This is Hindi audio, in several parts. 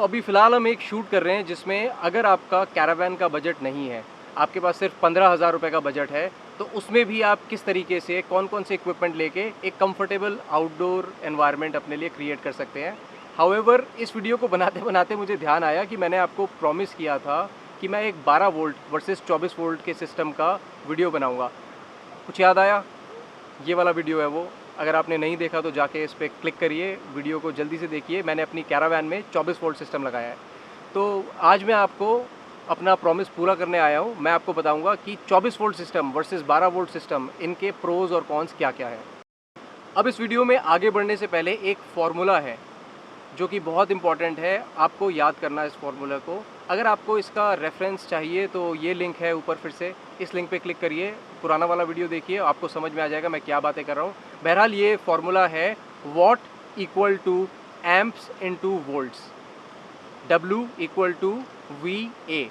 तो अभी फ़िलहाल हम एक शूट कर रहे हैं जिसमें अगर आपका कैरावैन का बजट नहीं है, आपके पास सिर्फ 15,000 रुपये का बजट है, तो उसमें भी आप किस तरीके से कौन कौन से इक्विपमेंट लेके एक कंफर्टेबल आउटडोर एनवायरनमेंट अपने लिए क्रिएट कर सकते हैं। हाउएवर इस वीडियो को बनाते बनाते मुझे ध्यान आया कि मैंने आपको प्रॉमिस किया था कि मैं एक 12 वोल्ट वर्सेस 24 वोल्ट के सिस्टम का वीडियो बनाऊंगा। कुछ याद आया? ये वाला वीडियो है वो। अगर आपने नहीं देखा तो जाके इस पर क्लिक करिए, वीडियो को जल्दी से देखिए। मैंने अपनी कैरावैन में 24 वोल्ट सिस्टम लगाया है। तो आज मैं आपको अपना प्रॉमिस पूरा करने आया हूँ। मैं आपको बताऊँगा कि 24 volt system versus 12 volt system, इनके प्रोज़ और कॉन्स क्या क्या है। अब इस वीडियो में आगे बढ़ने से पहले एक फार्मूला है जो कि बहुत इंपॉर्टेंट है, आपको याद करना है इस फार्मूला को। अगर आपको इसका रेफरेंस चाहिए तो ये लिंक है ऊपर, फिर से इस लिंक पे क्लिक करिए, पुराना वाला वीडियो देखिए, आपको समझ में आ जाएगा मैं क्या बातें कर रहा हूँ। बहरहाल ये फार्मूला है watt equal to amps into volts, W equal to VA,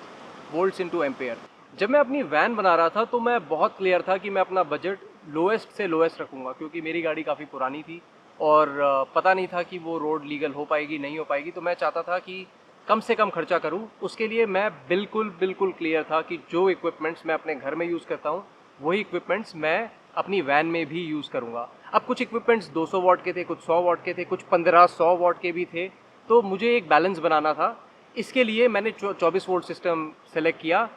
volts into ampere. जब मैं अपनी वैन बना रहा था तो मैं बहुत क्लियर था कि मैं अपना बजट लोएस्ट से लोएस्ट रखूँगा, क्योंकि मेरी गाड़ी काफ़ी पुरानी थी और पता नहीं था कि वो रोड लीगल हो पाएगी नहीं हो पाएगी। तो मैं चाहता था कि कम से कम खर्चा करूं। उसके लिए मैं बिल्कुल क्लियर था कि जो इक्विपमेंट्स मैं अपने घर में यूज़ करता हूं वही इक्विपमेंट्स मैं अपनी वैन में भी यूज़ करूंगा। अब कुछ इक्विपमेंट्स 200 वाट के थे, कुछ 100 वाट के थे, कुछ 1500 वाट के भी थे, तो मुझे एक बैलेंस बनाना था। इसके लिए मैंने 24 वोल्ट सिस्टम सेलेक्ट किया।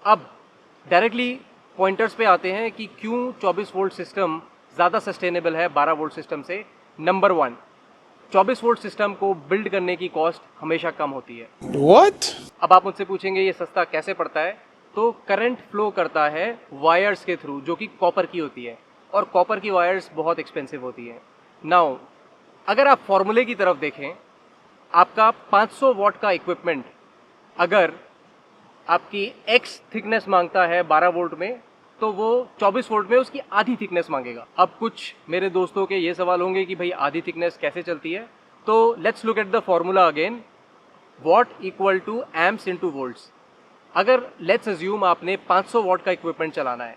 अब डायरेक्टली पॉइंटर्स पे आते हैं कि क्यों 24 वोल्ट सिस्टम ज़्यादा सस्टेनेबल है 12 वोल्ट सिस्टम से। नंबर 1, 24 वोल्ट सिस्टम को बिल्ड करने की कॉस्ट हमेशा कम होती है। What? अब आप मुझसे पूछेंगे ये सस्ता कैसे पड़ता है? तो करंट फ्लो करता है वायर्स के थ्रू, जो कि कॉपर की होती है, और कॉपर की वायर्स बहुत एक्सपेंसिव होती हैं। नाउ अगर आप फॉर्मूले की तरफ देखें, आपका 500 वाट का इक्विपमेंट अगर आपकी X थिकनेस मांगता है 12 वोल्ट में, तो वो 24 वोल्ट में उसकी आधी थिकनेस मांगेगा। अब कुछ मेरे दोस्तों के ये सवाल होंगे कि भाई आधी थिकनेस कैसे चलती है? तो let's look at the formula again. Watt equal to amps into volts. अगर लेट्स अज्यूम आपने 500 वॉट का इक्विपमेंट चलाना है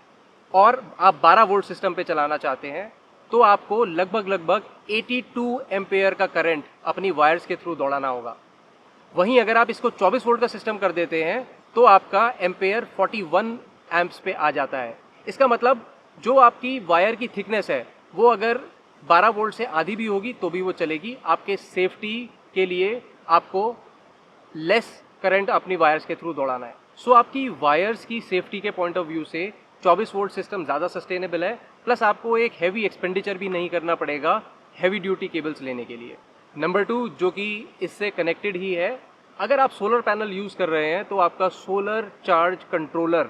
और आप 12 वोल्ट सिस्टम पे चलाना चाहते हैं, तो आपको लगभग 82 एम्पेयर का करंट अपनी वायर्स के थ्रू दौड़ाना होगा। वहीं अगर आप इसको 24 वोल्ट का सिस्टम कर देते हैं तो आपका एम्पेयर 41 एम्प्स पे आ जाता है। इसका मतलब जो आपकी वायर की थिकनेस है वो अगर 12 वोल्ट से आधी भी होगी तो भी वो चलेगी। आपके सेफ्टी के लिए आपको लेस करंट अपनी वायर्स के थ्रू दौड़ाना है। सो आपकी वायर्स की सेफ्टी के पॉइंट ऑफ व्यू से 24 वोल्ट सिस्टम ज़्यादा सस्टेनेबल है, प्लस आपको एक हैवी एक्सपेंडिचर भी नहीं करना पड़ेगा हैवी ड्यूटी केबल्स लेने के लिए। नंबर 2, जो कि इससे कनेक्टेड ही है, अगर आप सोलर पैनल यूज़ कर रहे हैं तो आपका सोलर चार्ज कंट्रोलर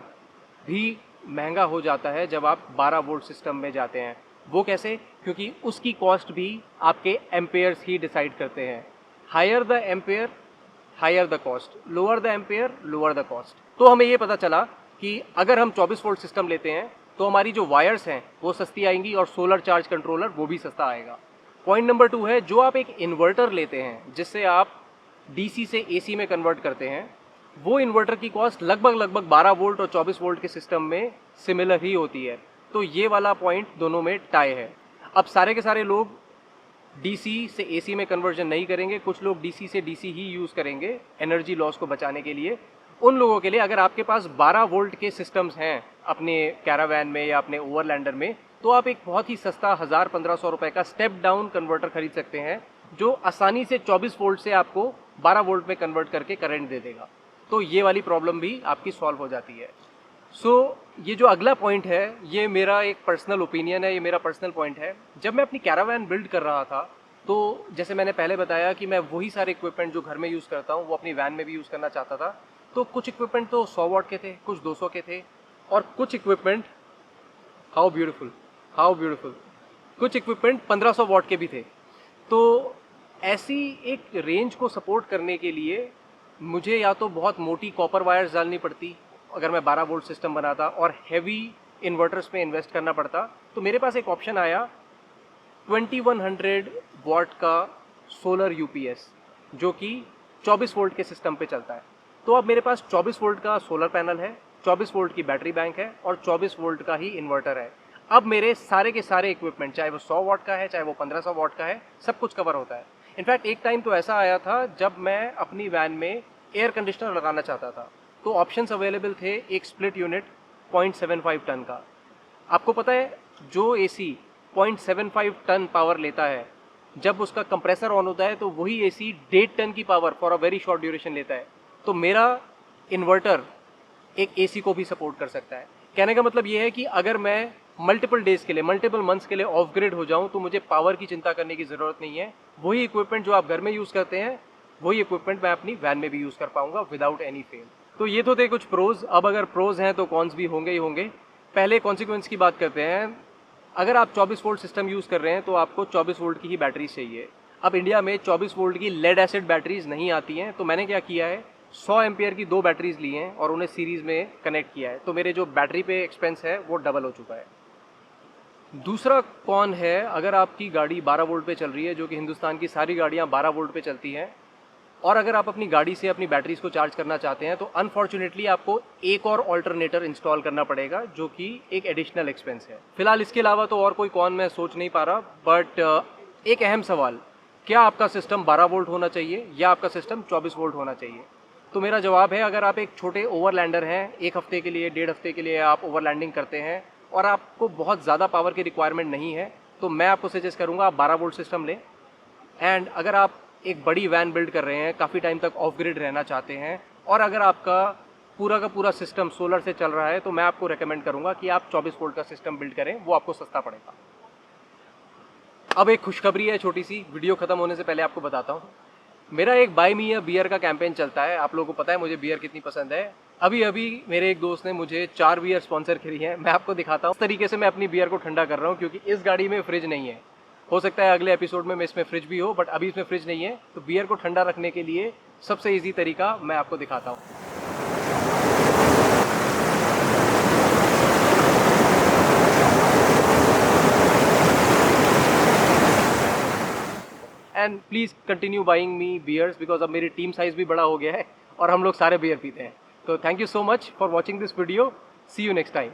भी महंगा हो जाता है जब आप 12 वोल्ट सिस्टम में जाते हैं। वो कैसे? क्योंकि उसकी कॉस्ट भी आपके एम्पेयर्स ही डिसाइड करते हैं। Higher the ampere higher the cost, lower the ampere lower the cost. तो हमें ये पता चला कि अगर हम 24 वोल्ट सिस्टम लेते हैं तो हमारी जो वायर्स हैं वो सस्ती आएंगी और सोलर चार्ज कंट्रोलर वो भी सस्ता आएगा। पॉइंट नंबर 2 है, जो आप एक इन्वर्टर लेते हैं जिससे आप DC से AC में कन्वर्ट करते हैं, वो इन्वर्टर की कॉस्ट लगभग 12 वोल्ट और 24 वोल्ट के सिस्टम में सिमिलर ही होती है। तो ये वाला पॉइंट दोनों में टाई है। अब सारे के सारे लोग DC से AC में कन्वर्जन नहीं करेंगे, कुछ लोग DC से DC ही यूज़ करेंगे एनर्जी लॉस को बचाने के लिए। उन लोगों के लिए अगर आपके पास 12 वोल्ट के सिस्टम्स हैं अपने कैरावैन में या अपने ओवरलैंडर में, तो आप एक बहुत ही सस्ता 1000-1500 रुपये का स्टेप डाउन कन्वर्टर खरीद सकते हैं, जो आसानी से 24 वोल्ट से आपको 12 वोल्ट में कन्वर्ट करके करंट दे देगा। तो ये वाली प्रॉब्लम भी आपकी सॉल्व हो जाती है। ये जो अगला पॉइंट है ये मेरा एक पर्सनल ओपिनियन है, ये मेरा पर्सनल पॉइंट है। जब मैं अपनी कैरावैन बिल्ड कर रहा था तो जैसे मैंने पहले बताया कि मैं वही सारे इक्विपमेंट जो घर में यूज़ करता हूँ वो अपनी वैन में भी यूज़ करना चाहता था। तो कुछ इक्विपमेंट तो 100 वाट के थे, कुछ 200 के थे, और कुछ इक्विपमेंट हाउ ब्यूटीफुल कुछ इक्विपमेंट 1500 वाट के भी थे। तो ऐसी एक रेंज को सपोर्ट करने के लिए मुझे या तो बहुत मोटी कॉपर वायर्स डालनी पड़ती अगर मैं 12 वोल्ट सिस्टम बनाता, और हैवी इन्वर्टर्स में इन्वेस्ट करना पड़ता। तो मेरे पास एक ऑप्शन आया 2100 वाट का सोलर UPS, जो कि 24 वोल्ट के सिस्टम पे चलता है। तो अब मेरे पास 24 वोल्ट का सोलर पैनल है, 24 वोल्ट की बैटरी बैंक है और 24 वोल्ट का ही इन्वर्टर है। अब मेरे सारे के सारे इक्विपमेंट, चाहे वो 100 वाट का है चाहे वो 1500 वाट का है, सब कुछ कवर होता है। इनफैक्ट एक टाइम तो ऐसा आया था जब मैं अपनी वैन में एयर कंडीशनर लगाना चाहता था, तो ऑप्शंस अवेलेबल थे, एक स्प्लिट यूनिट 0.75 टन का। आपको पता है जो एसी 0.75 टन पावर लेता है, जब उसका कंप्रेसर ऑन होता है तो वही एसी 1.5 टन की power for a very short duration लेता है। तो मेरा इन्वर्टर एक एसी को भी सपोर्ट कर सकता है। कहने का मतलब ये है कि अगर मैं मल्टीपल डेज के लिए, मल्टीपल मंथ्स के लिए ऑफ ग्रिड हो जाऊं तो मुझे पावर की चिंता करने की ज़रूरत नहीं है। वही इक्विपमेंट जो आप घर में यूज़ करते हैं, वही इक्विपमेंट मैं अपनी वैन में भी यूज़ कर पाऊंगा विदाउट एनी फेल। तो ये तो थे कुछ प्रोज। अब अगर प्रोज हैं तो कॉन्स भी होंगे ही होंगे। पहले कॉन्सिक्वेंस की बात करते हैं। अगर आप 24 वोल्ट सिस्टम यूज़ कर रहे हैं तो आपको 24 वोल्ट की ही बैटरी चाहिए। अब इंडिया में 24 वोल्ट की लेड एसिड बैटरीज नहीं आती हैं, तो मैंने क्या किया है, 100 एम्पियर की 2 बैटरीज ली हैं और उन्हें सीरीज़ में कनेक्ट किया है। तो मेरे जो बैटरी पे एक्सपेंस है वो डबल हो चुका है। दूसरा कौन है, अगर आपकी गाड़ी 12 वोल्ट पे चल रही है, जो कि हिंदुस्तान की सारी गाड़ियाँ 12 वोल्ट पे चलती हैं, और अगर आप अपनी गाड़ी से अपनी बैटरीज को चार्ज करना चाहते हैं तो अनफॉर्चुनेटली आपको एक और ऑल्टरनेटर इंस्टॉल करना पड़ेगा, जो कि एक एडिशनल एक्सपेंस है। फिलहाल इसके अलावा तो और कोई कौन मैं सोच नहीं पा रहा। बट एक अहम सवाल, क्या आपका सिस्टम 12 वोल्ट होना चाहिए या आपका सिस्टम 24 वोल्ट होना चाहिए? तो मेरा जवाब है, अगर आप एक छोटे ओवरलैंडर हैं, 1 हफ्ते के लिए, 1.5 हफ्ते के लिए आप ओवरलैंडिंग करते हैं और आपको बहुत ज़्यादा पावर की रिक्वायरमेंट नहीं है, तो मैं आपको सजेस्ट करूँगा आप 12 वोल्ट सिस्टम लें। एंड अगर आप एक बड़ी वैन बिल्ड कर रहे हैं, काफ़ी टाइम तक ऑफ ग्रिड रहना चाहते हैं, और अगर आपका पूरा का पूरा सिस्टम सोलर से चल रहा है, तो मैं आपको रेकमेंड करूंगा कि आप 24 वोल्ट का सिस्टम बिल्ड करें, वो आपको सस्ता पड़ेगा। अब एक खुशखबरी है छोटी सी, वीडियो खत्म होने से पहले आपको बताता हूँ। मेरा एक बाय मी अ बियर का कैंपेन चलता है। आप लोगों को पता है मुझे बियर कितनी पसंद है। अभी अभी मेरे एक दोस्त ने मुझे 4 बियर स्पॉन्सर करी है। मैं आपको दिखाता हूँ इस तरीके से मैं अपनी बियर को ठंडा कर रहा हूँ, क्योंकि इस गाड़ी में फ्रिज नहीं है। हो सकता है अगले एपिसोड में इसमें फ्रिज भी हो, बट अभी इसमें फ्रिज नहीं है। तो बियर को ठंडा रखने के लिए सबसे ईजी तरीका मैं आपको दिखाता हूँ। And please continue buying me beers, because अब मेरी टीम साइज़ भी बड़ा हो गया है और हम लोग सारे बियर पीते हैं। तो thank you so much for watching this video. See you next time.